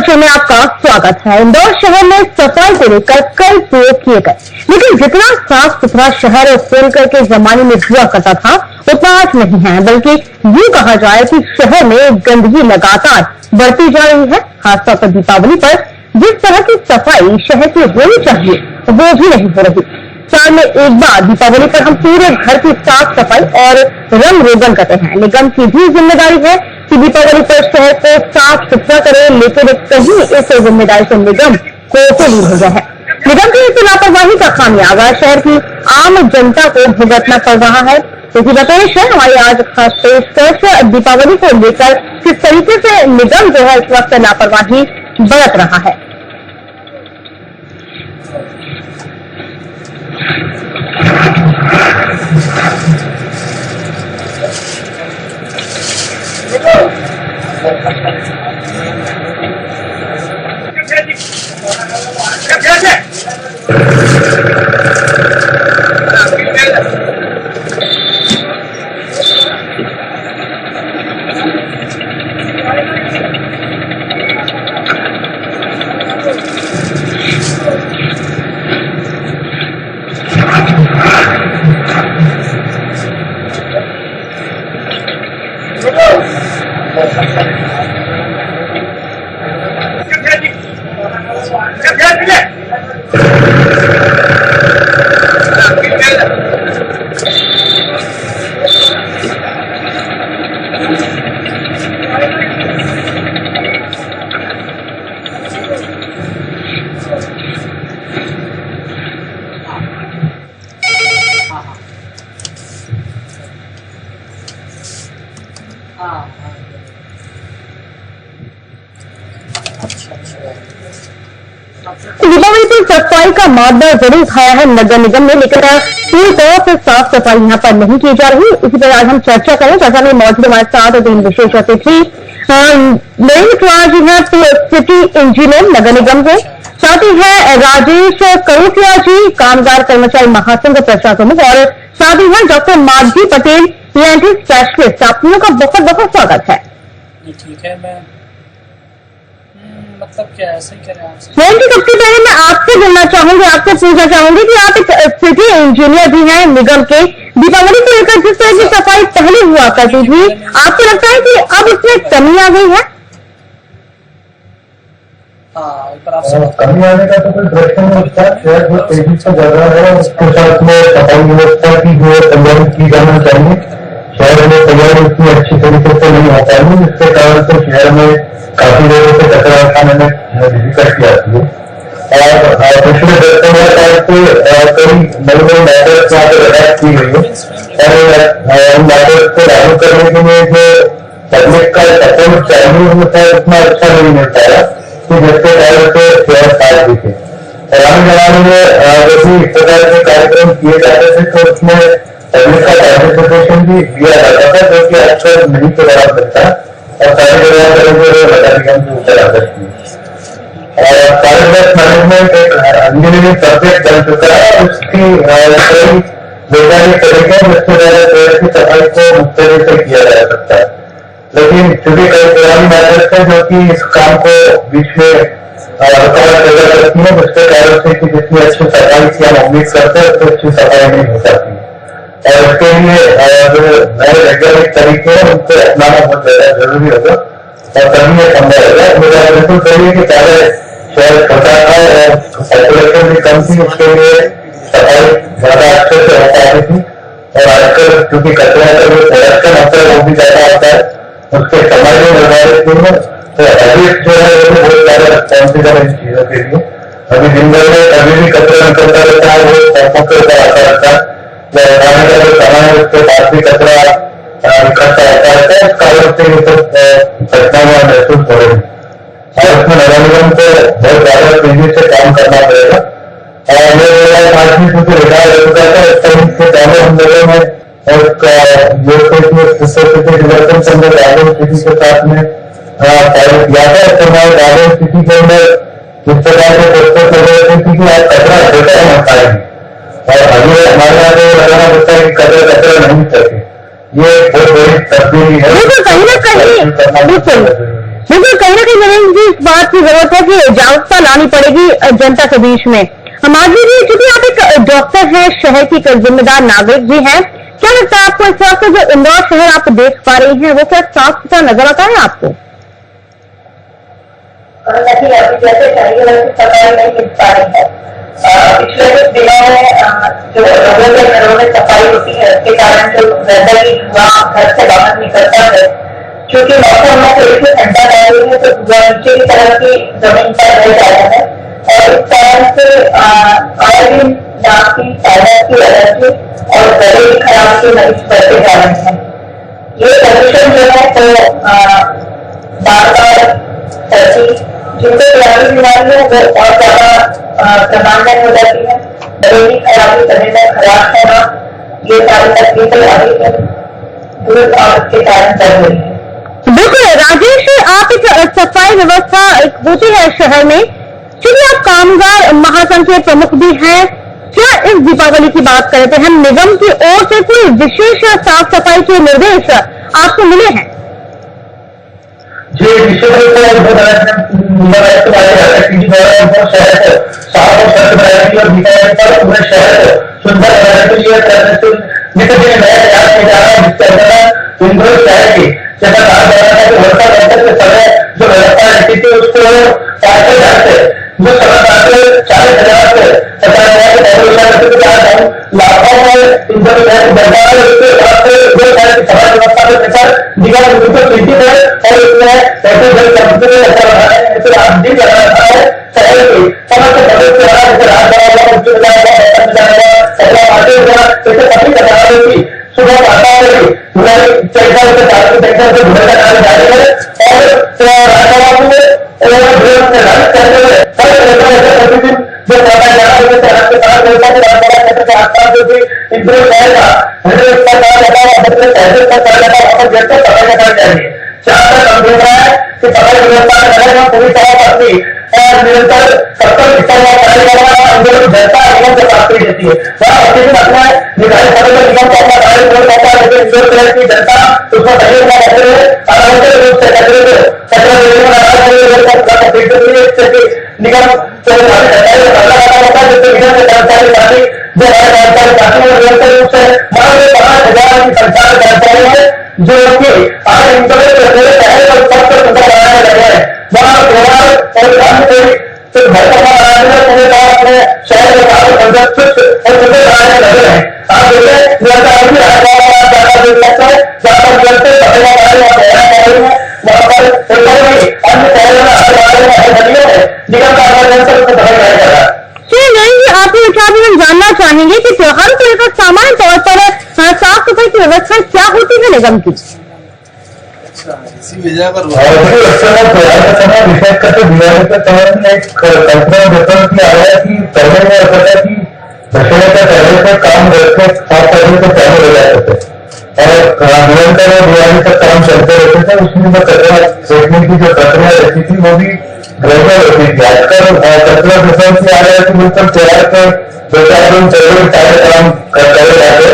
Show में आपका स्वागत है। इंदौर शहर में सफाई को लेकर कई प्रयोग किए गए, लेकिन जितना साफ सुथरा शहर होलकर के जमाने में हुआ करता था उतना आज नहीं है, बल्कि यूं कहा जाए कि शहर में गंदगी लगातार बढ़ती जा रही है। खासतौर पर दीपावली पर जिस तरह की सफाई शहर की होनी चाहिए वो भी नहीं हो रही। साल में एक बार दीपावली पर हम पूरे घर की साफ सफाई और रंग रोगन करते हैं। निगम की भी जिम्मेदारी है कि दीपावली पर शहर को साफ सुथरा करे, लेकिन कहीं इस जिम्मेदारी से निगम को दूर हो गया है। निगम की इस लापरवाही का खामियाजा शहर की आम जनता को भुगतना पड़ रहा है। इसी पेश है हमारी आज खास पेशकश दीपावली को लेकर किस तरीके से निगम जो है इस वक्त लापरवाही बरत रहा है। दीपावली पर सफाई का मामला जरूर खाया है नगर निगम ने, लेकिन पूरी तरह से साफ सफाई यहाँ पर नहीं की जा रही। इसी पर आज हम चर्चा करें। चर्चा में मौजूद हमारे साथ तीन विशेष अतिथि जी हैं, सिटी इंजीनियर नगर निगम से, साथ ही है राजेश करोटिया जी, कामगार कर्मचारी महासंघ प्रचार प्रमुख, और साथ ही है doctor Madhavi Patel, ENT specialist. आप लोगों का बहुत बहुत स्वागत है। ठीक है, मैं मतलब क्या ऐसे ही करें आपसे। सबसे पहले मैं आपसे बोलना चाहूंगी, आपसे पूछना चाहूंगी कि आप एक सिटी इंजीनियर भी हैं निगम के। दीपावली को लेकर जिस तरह की सफाई पहले हुआ करती थी, आपको लगता है कि अब उसमें कमी आ गई है? कमी आने का तो कोई प्रश्न नहीं उठता। शहर जो तेजी से बढ़ रहा है उसके साथ में सफाई व्यवस्था की जो तैयारी की जाना चाहिए, शहर में तैयारी इतनी अच्छी तरीके से नहीं हो पाई, जिसके कारण से शहर में काफी लोगों से कचरा उठाने में दिक्कत आती है। और पिछले 10-15 साल से कई नई मैटर्स यहाँ पर अटैच की गई है, और उन मैटर्स को लागू करने के लिए जो पब्लिक का सपोर्ट चाहिए होता है उतना अच्छा नहीं मिल पाया, कि जिसके कारण से शहर साफ दिखे। पुराने जमाने में जब भी इस प्रकार के कार्यक्रम किए जाते थे तो उसमें पब्लिक का पार्टिसिपेशन भी दिया जाता था, जो कि अक्सर नहीं तो बना सकता, और सारी जगह नगर निगम के ऊपर आ सकती है। और कार्यक्रम मैनेजमेंट एक इंजीनियरिंग सब्जेक्ट बन चुका है, उसकी कई वैज्ञानिक तरीके जिसके द्वारा शहर की सफाई को मुख्य से किया जा सकता है। लेकिन चूंकि कई पुरानी मैटर्स है जो कि इस काम को बीच में रुकावट पैदा करती है, जिसके कारण से कि जितनी अच्छी सफाई की हम उम्मीद करते हैं उतनी अच्छी सफाई नहीं हो सकती, और इसके लिए जो नए वैज्ञानिक तरीके हैं उनको अपनाना बहुत ज्यादा जरूरी होगा, और तभी यह संभव होगा। मुझे बिल्कुल चाहिए कि पहले शहर छोटा था और पॉपुलेशन भी कम थी, उसके लिए सफाई ज्यादा अच्छे से हो पाती थी, और आजकल क्योंकि कचरा का जो प्रोडक्शन होता है वो भी ज्यादा होता है, उसके समय में निर्धारित नहीं है, तो हैबिट जो है वो बहुत ज्यादा रिस्पॉन्सिबल है इन चीजों के लिए। अभी दिन भर में कभी भी कचरा निकलता रहता है, वो सड़कों के ऊपर आता रहता है, उठाने का जो समय है उसके बाद भी कचरा इकट्ठा होता रहता है, इस कारण से ये सब घटनाएं महसूस हो रही है, और उसमें नगर निगम को बहुत ज्यादा तेजी से काम करना पड़ेगा। और मेरे आज भी क्योंकि रिटायर हो चुका था, इस टाइम से पहले हम लोगों ने डेवलपमेंट संघ राजन सिटी के साथ में कार्य किया था। तो मैं राजन सिटी के अंदर जिस प्रकार के पोस्टर कर रहे थे कि आज कचरा हटा हम हटाएंगे, और अभी हमारे यहाँ पे लगाना होता है कि कचरा नहीं सके, ये बहुत बड़ी तब्दीली है। कहीं ना कहीं बिल्कुल, कहीं ना कहीं नरेंद्र जी इस बात की जरूरत है कि जागरूकता लानी पड़ेगी जनता के बीच में। माधवी जी, चूंकि आप एक डॉक्टर हैं, शहर की एक जिम्मेदार नागरिक भी हैं, क्या लगता है आपको इस वक्त जो इंदौर शहर आप देख पा रही हैं वो क्या साफ सुथरा नजर आता है आपको? नहीं, अभी जैसे चाहिए वैसे सफाई नहीं मिल पा रही है। पिछले कुछ दिनों में जो लोगों के घरों में सफाई होती है उसके कारण जो गंदगी धुआं घर से बाहर निकलता है, क्योंकि मौसम में थोड़ी सी ठंडा रह रही है तो धुआं नीचे की तरफ की जमीन पर रह जा रहा है और इस कारण से आए दिन नाक की पैदा की एलर्जी और गले की खराब के मरीज बढ़ते जा रहे हैं। ये प्रदूषण जो है तो बार बार सर्दी जिनसे पुरानी बीमारी है वो और ज्यादा प्रमाणित हो जाती है। गले की खराबी, गले में खराब होना, ये सारी तकलीफें आगे दूर और के कारण बढ़ रही है। बिल्कुल राजेश, आप एक सफाई व्यवस्था एक होती है शहर में, चूंकि आप कामगार महासंघ के प्रमुख भी हैं, क्या इस दीपावली की बात करते हैं निगम की ओर से कोई विशेष साफ सफाई के निर्देश आपको मिले हैं? जी, विशेष रूप से शहर को साफ और स्वच्छ बनाने के लिए और दीपावली पर पूरे शहर को सुंदर बनाने के लिए नित्य नया प्रयास किया जा रहा है, जिसके अंदर इंदौर शहर की जैसा कहा जा रहा है कि वर्षा बंधन के समय जो व्यवस्था रहती थी उसको 5,000 से जो समय 40,000 से 50,000 के लाखों में इंदौर शहर की जनता है, उसके हिसाब से जो शहर की सफाई व्यवस्था को लेकर निगम बिल्कुल चिंतित है और इसमें ऐसे जल कंपनी में ऐसा रहा है, ऐसे राज्य कर रहा है शहर की समस्त प्रदेश के रहा जैसे राजधानी उच्च ऐसे सभी सरकारों की सुबह आता है चैसा से चैसा से धुएं का कार्य जारी है और राजधानी में करते हुए प्रतिदिन जो पौधा जा रहा है शहर के साथ राजधानी के आसपास जो भी इंप्रूव रहेगा जैसे सफाई का कार्य चाहिए। जहां तक हम देख रहा है कि सफाई व्यवस्था रहेगा पूरी तरह अपनी निरंतर सत्तर कार्य करना जनता निगम से प्राप्त देती है। अपना निर्धारित समय में निगम को अपना कार्य कर पाता है, लेकिन इंदौर शहर की जनता उसमें सहयोग न करते हुए अनावश्यक रूप से कचरे को कचरा देने में निगम जिससे निगम के कर्मचारी साथी जो हमारे कर्मचारी साथी और निरंतर रूप से मानव 5,000 की संख्या में कर्मचारी है जो कि आज इंदौर शहर को सबसे सुंदर बनाने लगे हैं। वहां त्योहार और अन्य कोई घर का बनाने पूरे अपने शहर के साथ स्वच्छ और सुंदर बनाने लगे हैं। आप देखें निरंतर भी ज्यादा देख सकते हैं जहां पर निरंतर सफाई का कार्य कर रही है, वहां पर अन्य शहरों में गलियों में निगम का निरंतर सफाई कार्य कर रहा है। आपके विचार में हम जानना चाहेंगे कि त्योहारों को लेकर सामान्य तौर पर साफ सफाई की व्यवस्था क्या होती है निगम की? इसी वजह पर त्योहार का समय विशेष करके दिवाली के समय में एक कल्पना जैसा की आ रहा है कि पहले में ऐसा था कि दशहरे का पहले से काम करके साफ करने से पहले हो जाते थे और निरंतर दिवाली तक काम चलते रहते थे। उसमें जो कचरा फेंकने की जो प्रक्रिया रहती थी वो भी ग्रेजुअल होती थी। आजकल कचरा जैसा की आ रहा है कि बिल्कुल त्योहार के 2-4 दिन चलते सारे काम करे जाते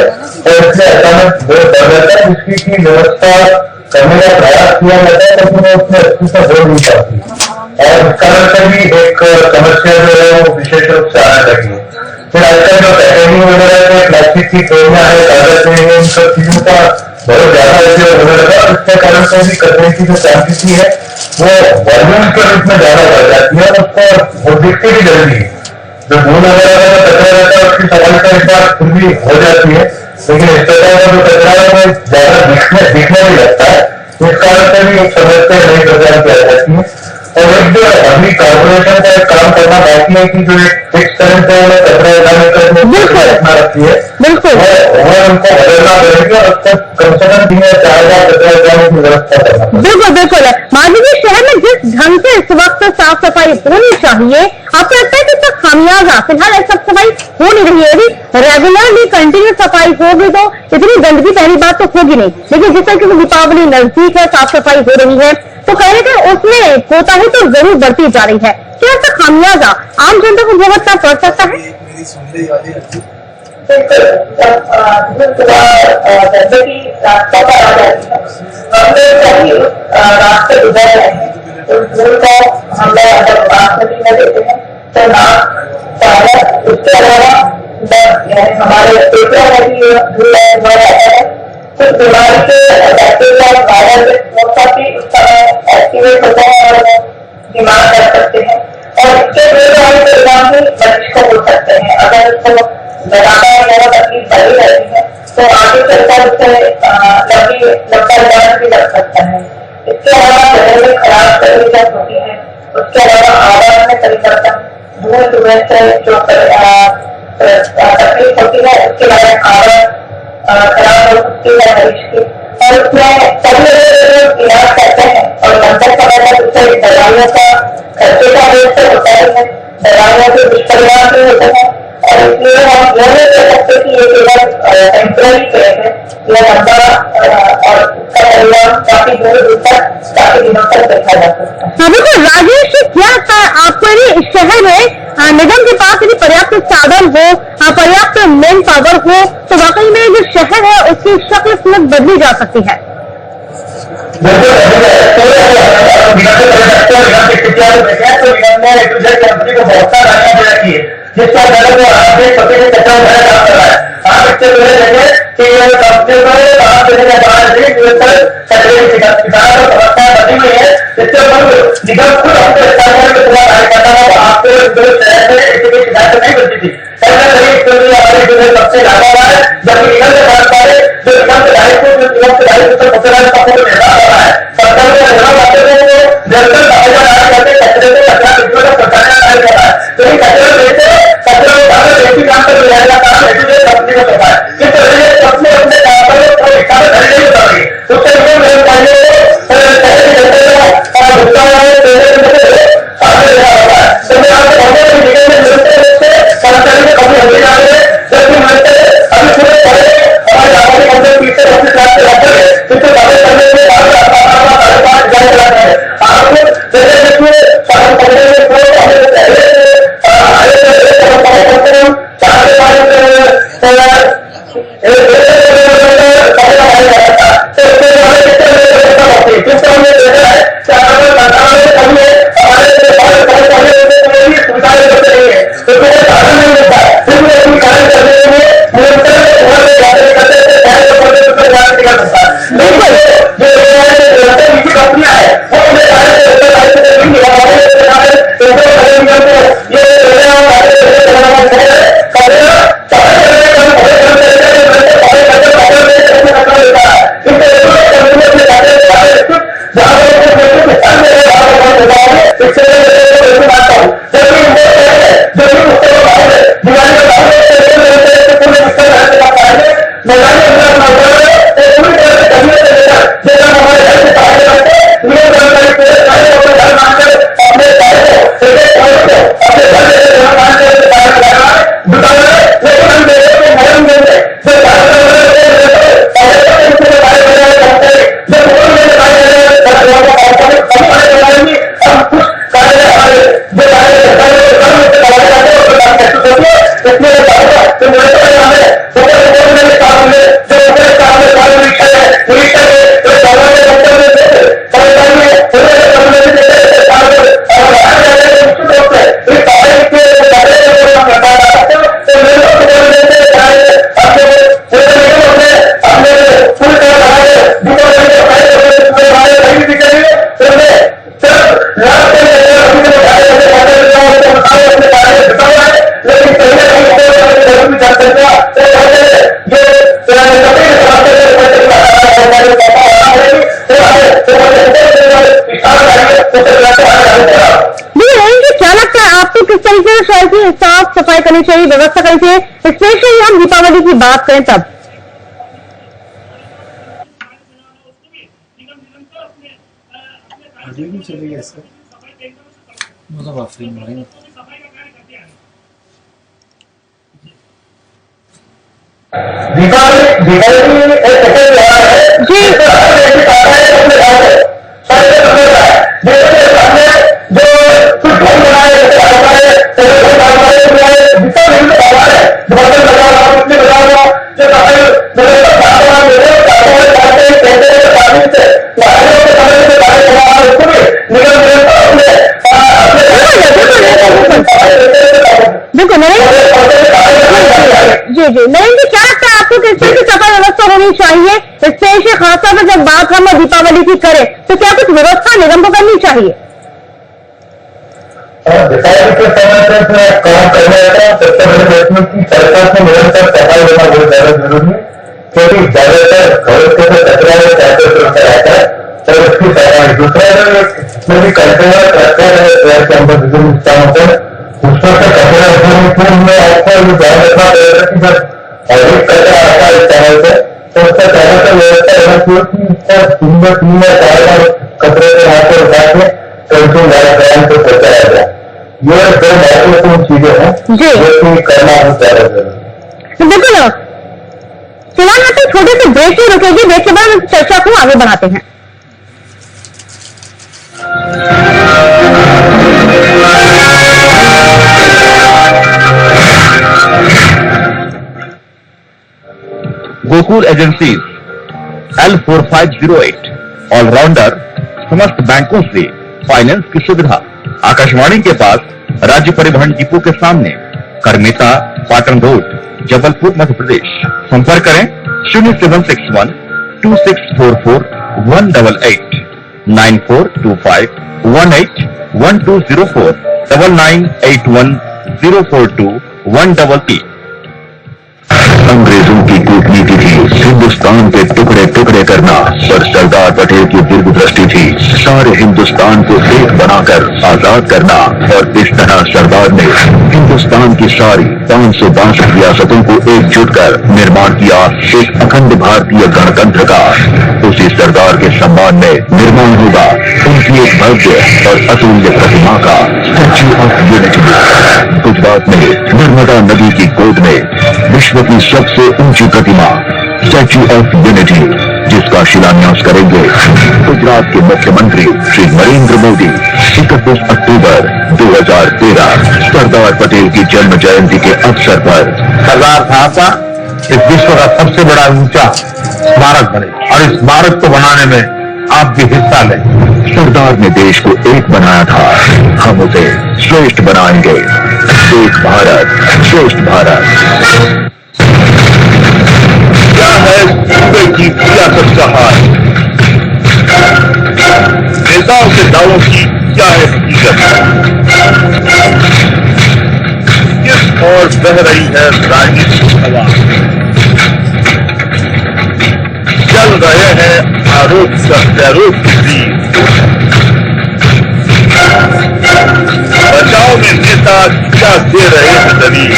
और इसलिए अचानक बढ़ जाता है, जिसकी व्यवस्था करने का प्रयास किया जाता है लेकिन वो उसमें अच्छी से हो नहीं पाती और इस कारण से भी एक समस्या जो है वो विशेष रूप से आने लगी है। फिर आजकल जो पैकेजिंग वगैरह है, प्लास्टिक की थैलियां है, कागज है, इन सब चीजों का बहुत ज्यादा उपयोग होने लगा और इसके कारण से भी कचरे की जो क्वांटिटी है वो वॉल्यूम के रूप में ज्यादा बढ़ जाती है और उसको दिखती भी जल्दी है। जो धूल वगैरह का कचरा रहता है उसकी सफाई का एक बार फिर भी हो जाती है, लेकिन इस प्रकार का जो कचरा है वो ज्यादा दिखने भी लगता है। इस कारण से भी एक समस्या नई प्रदान की जाती है और एक जो अभी कॉर्पोरेशन का एक काम करना बाकी है कि जो एक फिक्स टाइम पे कचरा उठाने का रखना रखती है वो उनको बदलना पड़ेगा और उसको कम से कम 3 या 4 हजार कचरा उठाने की व्यवस्था करना। बिल्कुल माननीय शहर में जिस ढंग से इस वक्त साफ सफाई होनी चाहिए, आपको लगता है कि इसका खामियाजा फिलहाल साफ सफाई हो नहीं रही है? यदि रेगुलरली कंटिन्यू सफाई होगी तो इतनी गंदगी पहली बात तो होगी नहीं, लेकिन जिस तरह की दीपावली नजदीक है, साफ सफाई हो रही है तो कहीं ना कहीं उसमें कोताही तो जरूर बढ़ती जा रही है। क्या इसका खामियाजा आम जनता को भुगतना पड़ सकता है? रास्ता पर आ जाती है, हम लोग सभी रास्ते गुजर रहे हैं उस धूल को हम लोग अगर बासमती में देते हैं तो नाक, चावल, उसके अलावा यानी हमारे पेटों में भी धूल हुआ जाता है। कुछ बीमारी के बैक्टीरिया वायरल भी उस समय एक्टिवेट होता है और बीमार कर सकते हैं और इसके वाले परिणाम भी मरीज को हो सकते हैं। अगर उसको लगाना या तकलीफ बनी रहती है तो आगे चलकर उससे लंबा इलाज भी लग सकता है। इसके अलावा शरीर में खराब शरीर होती है, उसके अलावा आवाज में परिवर्तन, धुएं धुएं से जो तकलीफ होती है उसके बारे में आवाज खराब हो सकती है मरीज की और उसमें सभी इलाज करते हैं और लंबे समय तक उससे दवाइयों का खर्चे का रेट से होता है, दवाइयों के दुष्परिणाम भी होते हैं और इसलिए हम यह नहीं कह सकते कि ये केवल टेम्पररी केस है, यह लंबा और उसका परिणाम काफी दूर तक काफी दिनों तक देखा जा सकता है। बिल्कुल राजेश जी, क्या लगता है आपको यदि शहर में निगम के पास यदि पर्याप्त साधन हो, पर्याप्त मैन पावर हो तो वाकई में जो शहर है उसकी शक्ल सूरत बदली जा सकती है? जिसका गलत पति के चक्कर में काम कर रहा है। आप इससे पहले देखें कि कंपनी को काम देने के बाद भी निरंतर किसानों को समस्या बनी हुई है। इसके ऊपर निगम खुद अपने स्थानीय में पूरा कार्य करता है तो आपको शहर में ऐसी कोई शिकायत नहीं मिलती थी। सबसे लाभा हुआ है जबकि निगम के बात पाए जो निगम के दायित्व निर्माण हो रहा है सरकार के निर्माण करते हुए निरंतर करते कचरे को कचरा सरकार कार्य कर रहा है। तो ये कचरा काम कर जाएगा काम कंपनी को करता है। इस तरह से कंपनी अपने काम पर कोई हिसाब नहीं कर रही उससे साफ सफाई करनी चाहिए, व्यवस्था करनी चाहिए, स्पेशली हम दीपावली की बात करें तब। चले गए सर, मतलब आफरी मारेंगे। दीपावली निगम जी नरेंद्र जी, क्या लगता है आपको किस तरह की सफाई व्यवस्था होनी चाहिए? स्पेशली खासतौर पर जब बात हम दीपावली की करें तो क्या कुछ व्यवस्था निगम को करनी चाहिए? दीपावली के समय पे काम करने का सबसे बड़ी बात है कि सरकार से निरंतर सफाई होना बहुत ज्यादा जरूरी है, क्योंकि ज्यादातर घर के जो कचरा है चाहते चलता रहता है और उसकी सफाई। दूसरा जो भी कंटेनर रखा है शहर के अंदर विभिन्न स्थानों पर, उसमें से कचरा उठाने के लिए आपको ये ध्यान रखना पड़ेगा कि जब अधिक कचरा आता है इस तरह से तो उसका ज्यादातर व्यवस्था रहना चाहिए कि उसका 3 या 4 बार कचरे के हाथ से उठा के कंट्रोल ग्राम को पहुंचाया जाए। ये दो महत्वपूर्ण चीजें हैं जो कि करना बहुत ज्यादा जरूरी है। बिल्कुल। फिलहाल यहाँ पे छोटे से ब्रेक ही रुकेगी, ब्रेक के बाद हम चर्चा को आगे बढ़ाते हैं। गोकुल एजेंसीज L4508 ऑलराउंडर समस्त बैंकों से फाइनेंस की सुविधा। आकाशवाणी के पास राज्य परिवहन डिपो के सामने, करमेता, पाटन रोड, जबलपुर, मध्य प्रदेश। संपर्क करें 0761 2644 188 9425 181204 9981 042 133। अंग्रेजों की कूटनीति थी हिंदुस्तान के टुकड़े टुकड़े करना, पर सरदार पटेल की दीर्घ दृष्टि थी सारे हिंदुस्तान को एक बनाकर आजाद करना। और इस तरह सरदार ने हिंदुस्तान की सारी 562 रियासतों को एकजुट कर निर्माण किया एक अखंड भारतीय गणतंत्र का। उसी सरदार के सम्मान में निर्माण होगा उनकी एक भव्य और अतुल्य प्रतिमा का स्टैच्यू ऑफ यूनिटी गुजरात में नर्मदा नदी की गोद में विश्व की सबसे ऊंची प्रतिमा स्टैच्यू ऑफ यूनिटी, जिसका शिलान्यास करेंगे गुजरात के मुख्यमंत्री श्री नरेंद्र मोदी 31 अक्टूबर 2013 सरदार पटेल की जन्म जयंती के अवसर पर। सरदार साहब का इस विश्व का सबसे बड़ा ऊंचा स्मारक बने और इस स्मारक को बनाने में आप भी हिस्सा लें। सरदार ने देश को एक बनाया था, हम उसे श्रेष्ठ बनाएंगे। एक भारत श्रेष्ठ भारत। क्या है सूबे की सियासत का हाल? नेताओं के दावों की क्या है हकीकत? किस ओर बह रही है राजनीतिक हवा? चल रहे हैं आरोप प्रत्यारोप की बीच। बचाव में नेता क्या दे रहे हैं दलील?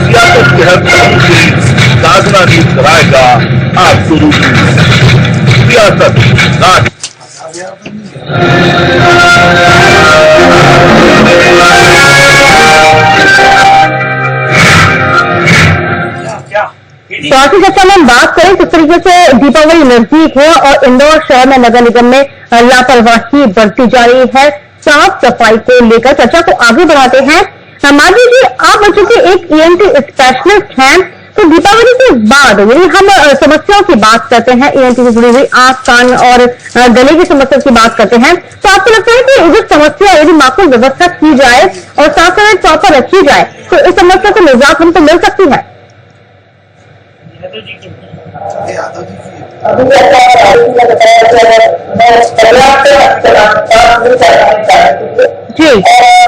सियासत के हर पहलू से साधना भी कराएगा आपको रूबरू। सियासत राज तो आज की चर्चा में हम बात करें किस तरीके से दीपावली नजदीक है और इंदौर शहर में नगर निगम में लापरवाही बढ़ती जा रही है साफ सफाई को लेकर। चर्चा को आगे बढ़ाते हैं। मान लीजिए आप बच्चों के एक ENT स्पेशलिस्ट हैं, तो दीपावली के बाद यदि हम समस्याओं की बात करते हैं, ENT से जुड़ी हुई आंख, कान और गले की समस्या की बात करते हैं, तो आपको लगता है कि जो समस्या यदि माकूल व्यवस्था की जाए और साफ सफाई प्रॉपर रखी जाए तो इस समस्या को निजात हमको मिल सकती है? अभी ऐसा बताया कि अगर मैं पर्याप्त जी और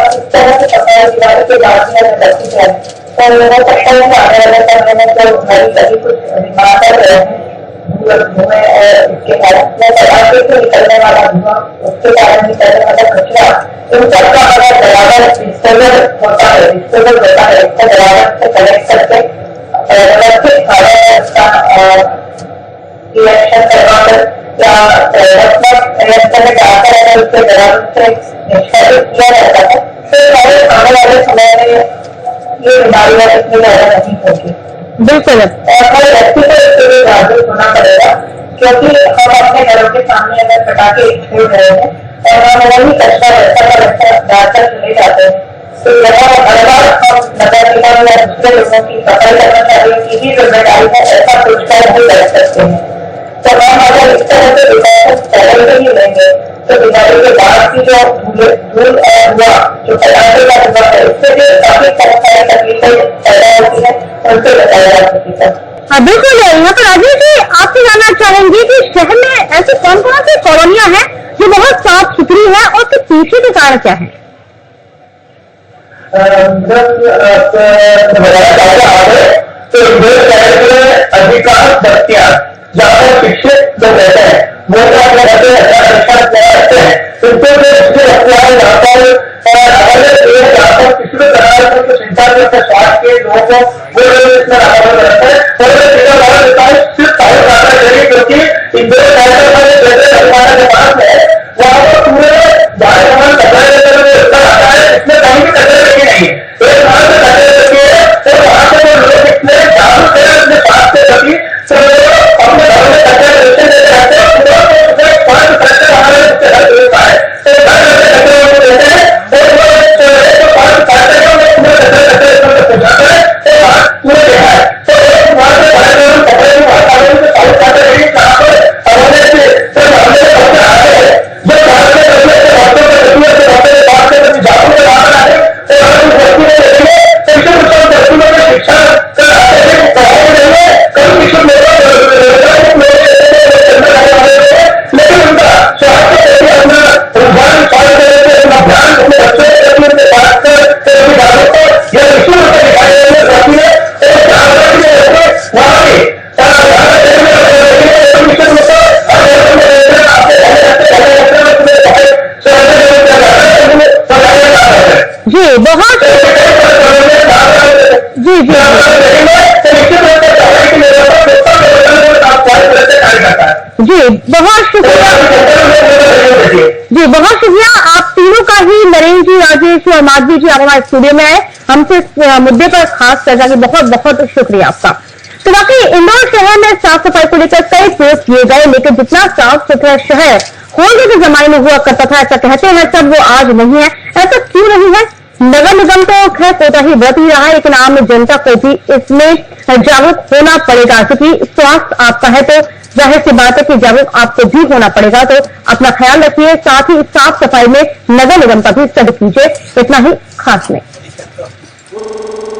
इस तरह से सफाई दिवाली के बाद में करती है तो हो सकता है कि आने वाले समय में जो हमारी सभी कुछ बीमार रहे हैं धुएं और इसके कारण या पटाखे से निकलने वाला धुआं, उसके कारण निकलने वाला कचरा, इन सबका अगर बराबर डिस्पोजल होता है, डिस्पोजल होता है, इसको बराबर से कलेक्ट करके व्यवस्थित इलेक्शन करवाकर या इलेक्शन में जाकर अगर उसके बराबर से निष्पादित किया जाता है तो आने वाले समय में ये बीमारियां इतनी ज्यादा नहीं होगी। बिल्कुल। और हर व्यक्ति को इसके लिए जागरूक होना पड़ेगा, क्योंकि हम अपने घरों के सामने अगर पटाखे छोड़ रहे हैं और हम वही कचरा वैसा का वैसा डालकर चले जाते हैं तो यहाँ हर बार हम नगर निगम या दूसरे लोगों की सफाई कर्मचारियों की भी जिम्मेदारी है, ऐसा कुछ कर भी कर सकते हैं। तमाम अगर इस तरह से विकास पहले से ही लेंगे तो दिवाली के बाद की जो धूल और हुआ जो पटाखे का हुआ है इससे भी काफी सारी तकलीफें पैदा होती है उनसे बचाया जा सकती है। बिल्कुल, यहाँ पर राजेश जी आपसे जानना चाहेंगे कि शहर में ऐसी कौन कौन सी कॉलोनियां हैं जो बहुत साफ सुथरी है और उसके पीछे के कारण क्या है? तो शहर में अधिकांश बस्तियां जहाँ पर शिक्षित लोग रहते हैं वो अपने घर में रहते हैं उनको जो इससे रखते हैं यहाँ पर यहाँ पर किसी भी प्रकार की चिंता करते स्वास्थ्य के लोगों को वो लोग इसमें रहते हैं और सिर्फ क्योंकि इंदौर शहर के पास है वहाँ पर पूरे झारखंड कचरा आता है इसमें कहीं भी कचरे रखे नहीं एक वहां से कचरे रखे है और वहां से जो लोग इसमें जागरूक है अपने स्वास्थ्य के प्रति अपने घर में कचरा रखे देते रहते हैं बहुत शुक्रिया आप तीनों का ही, नरेंद्र जी, राजेश और माधवी जी, आप हमारे स्टूडियो में आए हमसे इस मुद्दे पर खास चर्चा की। बहुत बहुत शुक्रिया आपका। तो वाकई इंदौर शहर में साफ सफाई को लेकर कई प्रयोग किए गए, लेकिन जितना साफ सुथरा शहर होने के जमाने में हुआ करता था, ऐसा कहते हैं सब, वो आज नहीं है। ऐसा क्यों नहीं है? नगर निगम तो खैर कोताही बरत ही रहा है, लेकिन आम जनता को भी इसमें जागरूक होना पड़ेगा, क्योंकि स्वास्थ्य आपका है तो जाहिर सी बात है कि जागरूक आपको भी होना पड़ेगा। तो अपना ख्याल रखिए, साथ ही साफ सफाई में नगर निगम का भी सद कीजिए। इतना ही खास में।